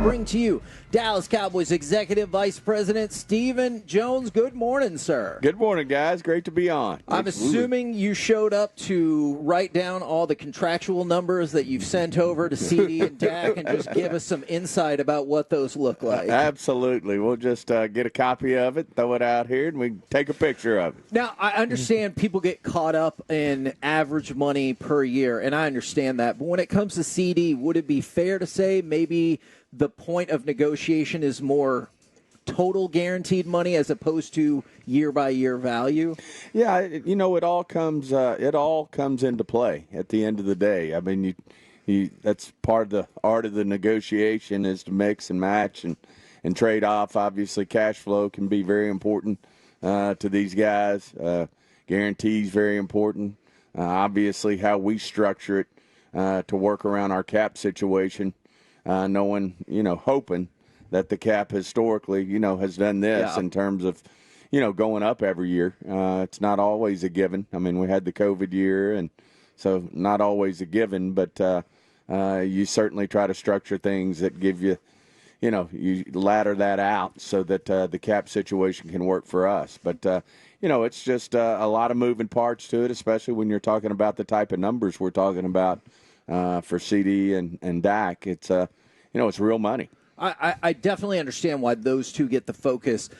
bring to you Dallas Cowboys Executive Vice President Stephen Jones. Good morning, sir. Good morning, guys. Great to be on. I'm assuming you showed up to write down all the contractual numbers that you've sent over to CeeDee and Dak and just give us some insight about what those look like. Absolutely. We'll just get a copy of it, throw it out here, and we take a picture of it. Now, I understand people get caught up in average money per year, and I understand that. But when it comes to CeeDee, would it be fair to say maybe the point of negotiation is more total guaranteed money as opposed to year-by-year value? Yeah, it all comes into play at the end of the day. I mean, that's part of the art of the negotiation is to mix and match and trade off. Obviously, cash flow can be very important to these guys. Guarantees very important. Obviously, how we structure it to work around our cap situation, knowing, hoping that the cap historically, has done this in terms of, going up every year. It's not always a given. I mean, we had the COVID year, and so not always a given, but you certainly try to structure things that give you, you ladder that out so that the cap situation can work for us. But, it's just a lot of moving parts to it, especially when you're talking about the type of numbers we're talking about for CeeDee and Dak. It's, it's real money. I definitely understand why those two get the focus.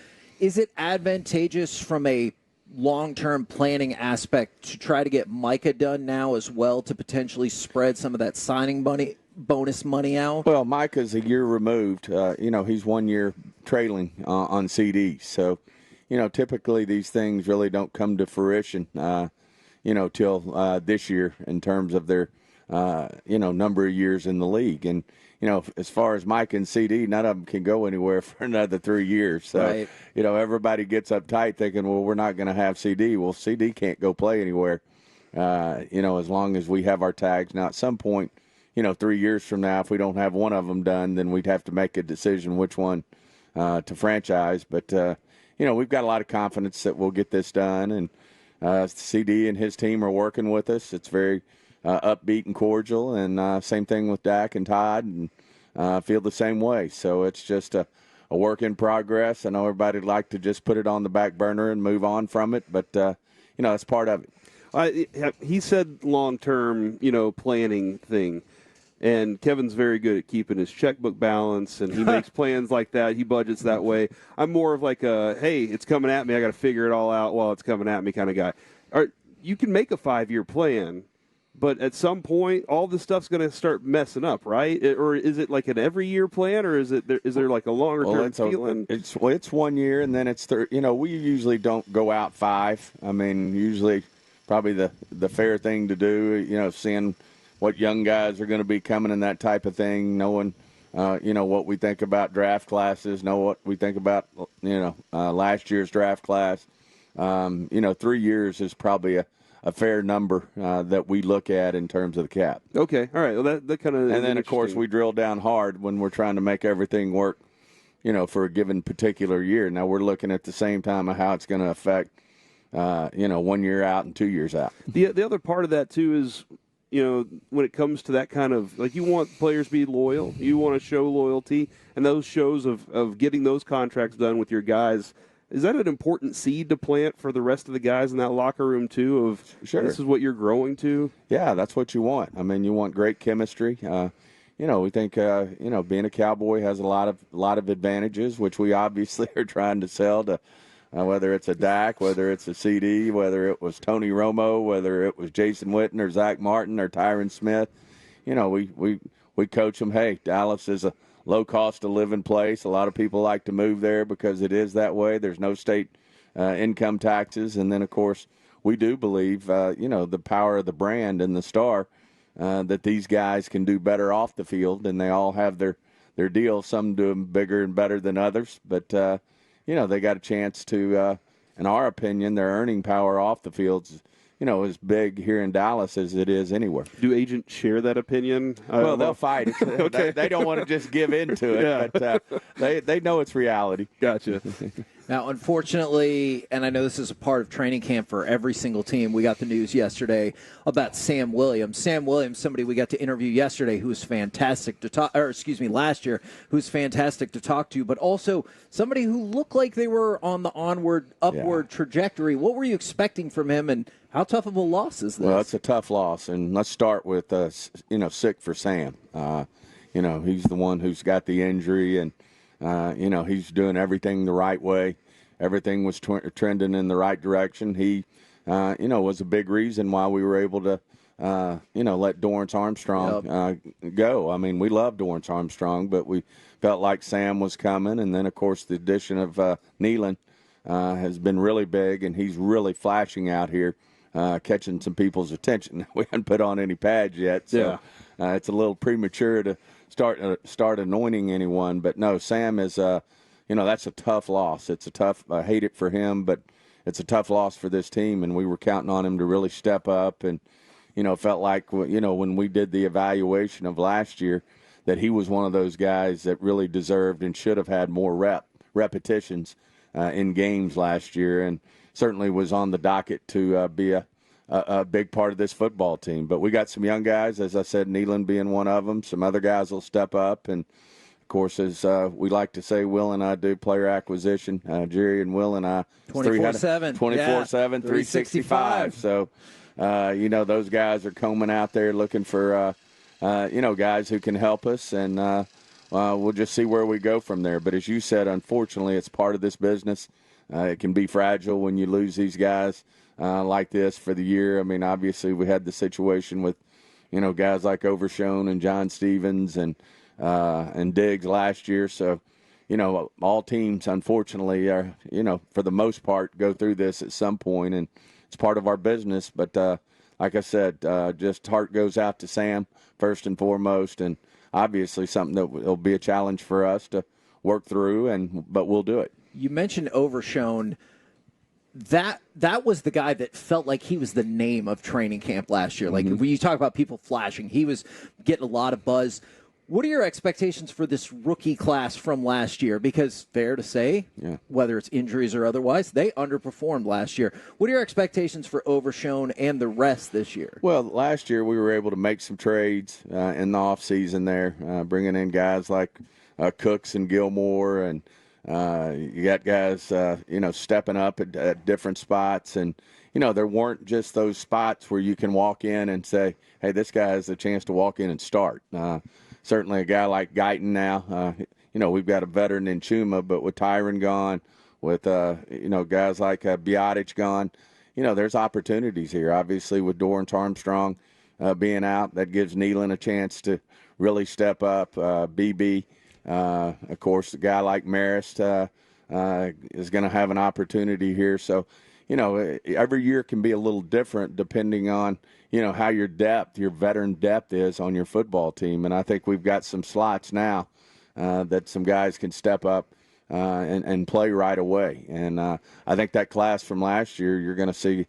Is it advantageous from a long-term planning aspect to try to get Micah done now as well to potentially spread some of that signing bonus money out? Well, Micah's a year removed. He's 1 year trailing on CeeDee. So, typically these things really don't come to fruition, till this year in terms of their, number of years in the league. And, as far as Mike and CeeDee, none of them can go anywhere for another 3 years. So, right. Everybody gets uptight thinking, well, we're not going to have CeeDee. Well, CeeDee can't go play anywhere, as long as we have our tags. Now, at some point, 3 years from now, if we don't have one of them done, then we'd have to make a decision which one to franchise. But, we've got a lot of confidence that we'll get this done. And CeeDee and his team are working with us. It's very upbeat and cordial, and same thing with Dak and Todd, and feel the same way. So it's just a work in progress. I know everybody'd like to just put it on the back burner and move on from it, but that's part of it. He said long-term, planning thing, and Kevin's very good at keeping his checkbook balance, and he makes plans like that. He budgets that way. I'm more of like a, hey, it's coming at me, I got to figure it all out while it's coming at me kind of guy. You can make a 5-year plan, but at some point, all this stuff's going to start messing up, right? Or is it like an every-year plan, or is there like a longer-term feeling? It's 1 year, and then it's we usually don't go out 5. I mean, usually probably the fair thing to do, seeing what young guys are going to be coming and that type of thing, knowing, what we think about draft classes, know what we think about, last year's draft class. 3 years is probably a fair number that we look at in terms of the cap. Okay, all right. Well, that kind of. And then, of course, we drill down hard when we're trying to make everything work, for a given particular year. Now we're looking at the same time of how it's going to affect, 1 year out and 2 years out. The other part of that too is, when it comes to that kind of, like, you want players to be loyal, you want to show loyalty, and those shows of getting those contracts done with your guys. Is that an important seed to plant for the rest of the guys in that locker room, too, of sure. This is what you're growing to? Yeah, that's what you want. I mean, you want great chemistry. We think, being a Cowboy has a lot of advantages, which we obviously are trying to sell to, whether it's a Dak, whether it's a CeeDee, whether it was Tony Romo, whether it was Jason Witten or Zach Martin or Tyron Smith. We coach them, hey, Dallas is a low cost of living place. A lot of people like to move there because it is that way. There's no state income taxes. And then, of course, we do believe, the power of the brand and the star, that these guys can do better off the field. And they all have their deals. Some do them bigger and better than others. But, they got a chance to, in our opinion, their earning power off the fields as big here in Dallas as it is anywhere. Do agents share that opinion? Well, they'll fight it. Okay. They don't want to just give in to it, but they know it's reality. Gotcha. Now, unfortunately, and I know this is a part of training camp for every single team, we got the news yesterday about Sam Williams. Sam Williams, somebody we got to interview yesterday who was fantastic to talk, last year, who's fantastic to talk to, but also somebody who looked like they were on the upward trajectory. What were you expecting from him, and how tough of a loss is this? Well, it's a tough loss, and let's start with, sick for Sam. He's the one who's got the injury, and he's doing everything the right way. Everything was trending in the right direction. He, was a big reason why we were able to, let Dorrance Armstrong go. I mean, we love Dorrance Armstrong, but we felt like Sam was coming. And then, of course, the addition of Nealon has been really big, and he's really flashing out here, catching some people's attention. We haven't put on any pads yet, so it's a little premature to start anointing anyone. But no, Sam is that's a tough loss. It's a tough. I hate it for him, but it's a tough loss for this team, and we were counting on him to really step up. And felt like when we did the evaluation of last year, that he was one of those guys that really deserved and should have had more repetitions in games last year, and certainly was on the docket to be a big part of this football team. But we got some young guys, as I said, Nealon being one of them. Some other guys will step up. And, of course, as we like to say, Will and I do player acquisition. Jerry and Will and I. 24/7. 24/7, 365. So, those guys are combing out there looking for, guys who can help us. And we'll just see where we go from there. But as you said, unfortunately, it's part of this business. It can be fragile when you lose these guys like this for the year. I mean, obviously, we had the situation with, guys like Overshone and John Stevens and Diggs last year. So, all teams, unfortunately, are, for the most part, go through this at some point, and it's part of our business. But like I said, just heart goes out to Sam first and foremost, and obviously something that will be a challenge for us to work through, but we'll do it. You mentioned Overshone. That was the guy that felt like he was the name of training camp last year. Like, when you talk about people flashing, he was getting a lot of buzz. What are your expectations for this rookie class from last year? Because fair to say, whether it's injuries or otherwise, they underperformed last year. What are your expectations for Overshone and the rest this year? Well, last year we were able to make some trades in the offseason there, bringing in guys like Cooks and Gilmore, and you got guys, stepping up at different spots. And, there weren't just those spots where you can walk in and say, hey, this guy has a chance to walk in and start. Certainly a guy like Guyton now, we've got a veteran in Chuma, but with Tyron gone, with, guys like Biotic gone, there's opportunities here. Obviously, with Dorrance Armstrong being out, that gives Nealon a chance to really step up. BB, of course, a guy like Marist is going to have an opportunity here. So, every year can be a little different depending on, how your veteran depth is on your football team. And I think we've got some slots now that some guys can step up and play right away. And I think that class from last year, you're going to see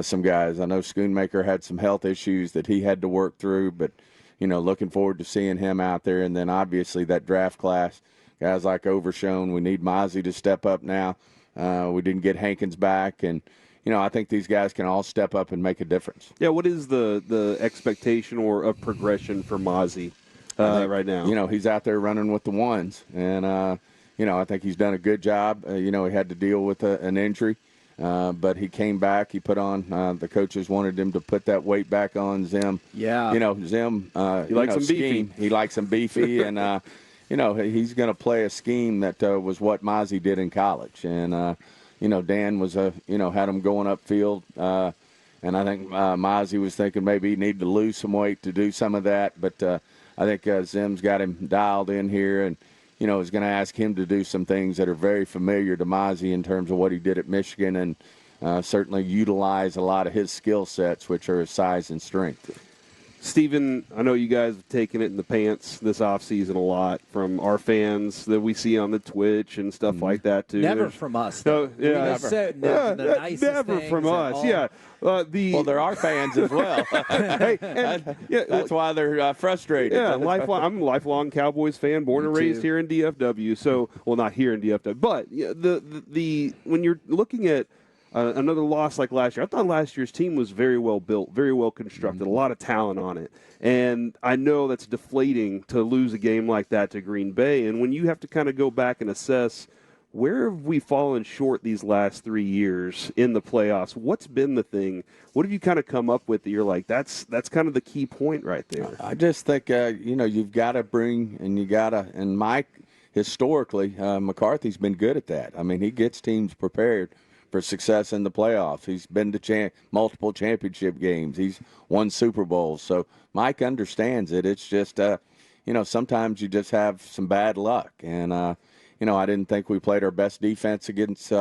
some guys. I know Schoonmaker had some health issues that he had to work through, but, looking forward to seeing him out there. And then obviously that draft class, guys like Overshone. We need Mozzie to step up now. We didn't get Hankins back, and I think these guys can all step up and make a difference. Yeah, what is the expectation or a progression for Mozzie right now? He's out there running with the ones, and I think he's done a good job. He had to deal with an injury, but he came back. He put on. The coaches wanted him to put that weight back on Zim. Yeah, Zim. He likes him beefy. He likes him beefy, and he's going to play a scheme that was what Mozzie did in college. And, Dan was, had him going upfield. And I think Mozzie was thinking maybe he needed to lose some weight to do some of that. But I think Zim's got him dialed in here and, is going to ask him to do some things that are very familiar to Mozzie in terms of what he did at Michigan, and certainly utilize a lot of his skill sets, which are his size and strength. Steven, I know you guys have taken it in the pants this offseason a lot from our fans that we see on the Twitch and stuff like that, too. Never from us. No, yeah, never from us. Yeah. Well, there are fans as well. That's why they're frustrated. Yeah, I'm a lifelong Cowboys fan, born and raised here in DFW. So, well, not here in DFW, but the when you're looking at another loss like last year, I thought last year's team was very well built, very well constructed, a lot of talent on it. And I know that's deflating to lose a game like that to Green Bay. And when you have to kind of go back and assess where have we fallen short these last 3 years in the playoffs, what's been the thing? What have you kind of come up with that you're like, that's kind of the key point right there? I just think, you've got to bring, and Mike, historically, McCarthy's been good at that. I mean, he gets teams prepared for success in the playoffs. He's been to multiple championship games. He's won Super Bowls. So Mike understands it. It's just, sometimes you just have some bad luck. And, I didn't think we played our best defense against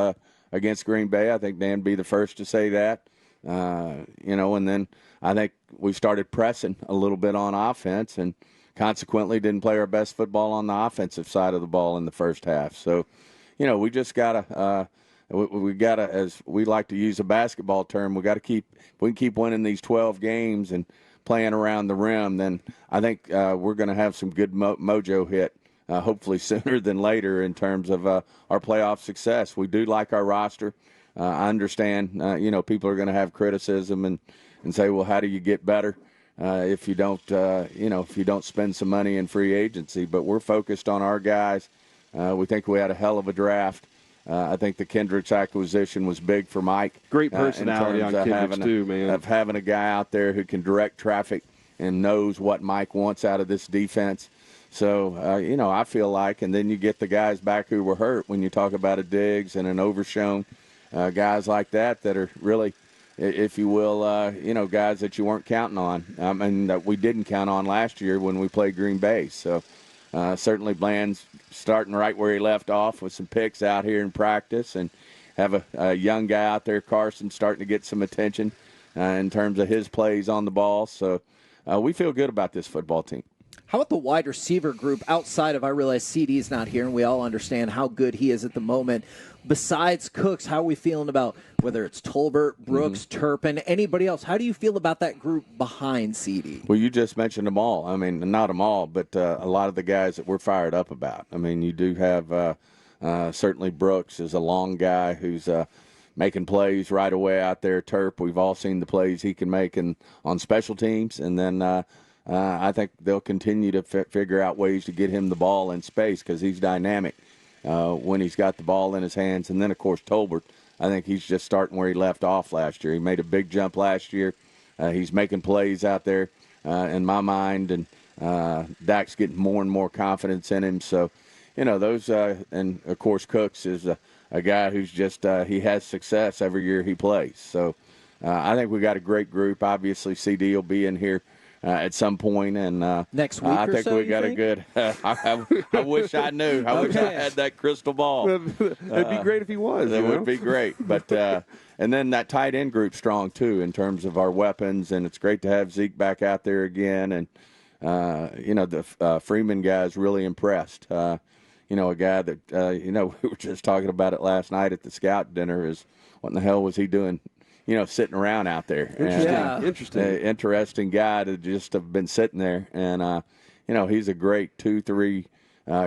Green Bay. I think Dan be the first to say that. And then I think we started pressing a little bit on offense and consequently didn't play our best football on the offensive side of the ball in the first half. So, we just got to we got to, as we like to use a basketball term, we can keep winning these 12 games and playing around the rim, then I think we're going to have some good mojo hit, hopefully sooner than later in terms of our playoff success. We do like our roster. I understand, people are going to have criticism and say, well, how do you get better if you don't, if you don't spend some money in free agency? But we're focused on our guys. We think we had a hell of a draft. I think the Kendricks acquisition was big for Mike. Great personality on Kendricks, too, man. Of having a guy out there who can direct traffic and knows what Mike wants out of this defense. So, I feel like, and then you get the guys back who were hurt when you talk about a Diggs and an Overshown, guys like that are really, if you will, guys that you weren't counting on. And that we didn't count on last year when we played Green Bay. So, certainly Bland's starting right where he left off with some picks out here in practice, and have a young guy out there, Carson, starting to get some attention in terms of his plays on the ball. So we feel good about this football team. How about the wide receiver group outside of, I realize CeeDee's not here, and we all understand how good he is at the moment. Besides Cooks, how are we feeling about whether it's Tolbert, Brooks, Turpin, anybody else? How do you feel about that group behind CeeDee? Well, you just mentioned them all. I mean, not them all, but a lot of the guys that we're fired up about. I mean, you do have certainly Brooks is a long guy who's making plays right away out there. Turp, we've all seen the plays he can make on special teams, and then I think they'll continue to figure out ways to get him the ball in space because he's dynamic when he's got the ball in his hands. And then, of course, Tolbert, I think he's just starting where he left off last year. He made a big jump last year. He's making plays out there in my mind, and Dak's getting more and more confidence in him. So, those and, of course, Cooks is a guy who's just he has success every year he plays. So I think we got a great group. Obviously, CeeDee will be in here at some point, and next week I think we got a good. I wish I knew. I wish I had that crystal ball. It'd be great if he was. It would be great, but and then that tight end group strong too in terms of our weapons, and it's great to have Zeke back out there again, and the Freeman guy is really impressed. A guy that we were just talking about it last night at the scout dinner. Is what in the hell was he doing? Sitting around out there. Interesting. Interesting guy to just have been sitting there. And, he's a great 2-3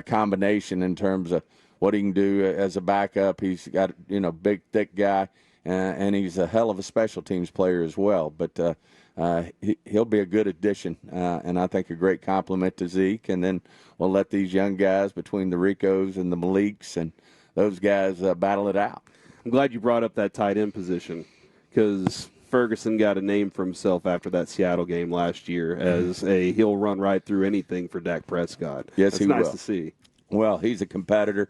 combination in terms of what he can do as a backup. He's got, big, thick guy, and he's a hell of a special teams player as well. But he'll be a good addition, and I think a great compliment to Zeke. And then we'll let these young guys between the Ricos and the Maliks and those guys battle it out. I'm glad you brought up that tight end position, because Ferguson got a name for himself after that Seattle game last year as he'll run right through anything for Dak Prescott. Yes, That's nice to see. Well, he's a competitor.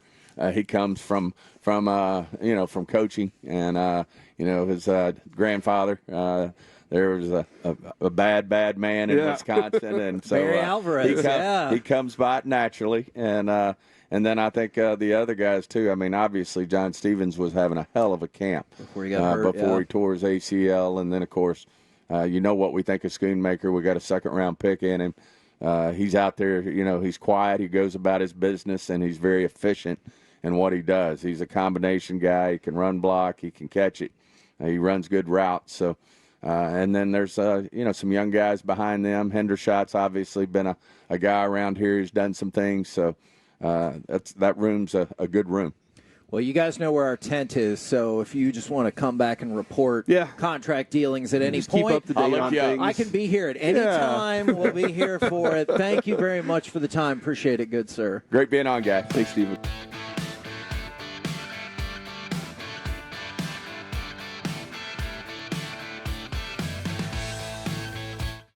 He comes from coaching, and his grandfather. There was a bad man in Wisconsin, and so Barry Alvarez. He comes by it naturally, and then I think the other guys, too. I mean, obviously, John Stevens was having a hell of a camp before he got hurt, he tore his ACL. And then, of course, You know what we think of Schoonmaker. We got a second-round pick in him. He's out there, he's quiet. He goes about his business, and he's very efficient in what he does. He's a combination guy. He can run block. He can catch it. He runs good routes. So, and then there's, some young guys behind them. Hendershot's obviously been a guy around here who's done some things. So that room's a good room. Well, you guys know where our tent is, so if you just want to come back and report contract dealings at any just point, keep up to date on things. I can be here at any time. We'll be here for it. Thank you very much for the time. Appreciate it, good sir. Great being on, guys. Thanks, Stephen.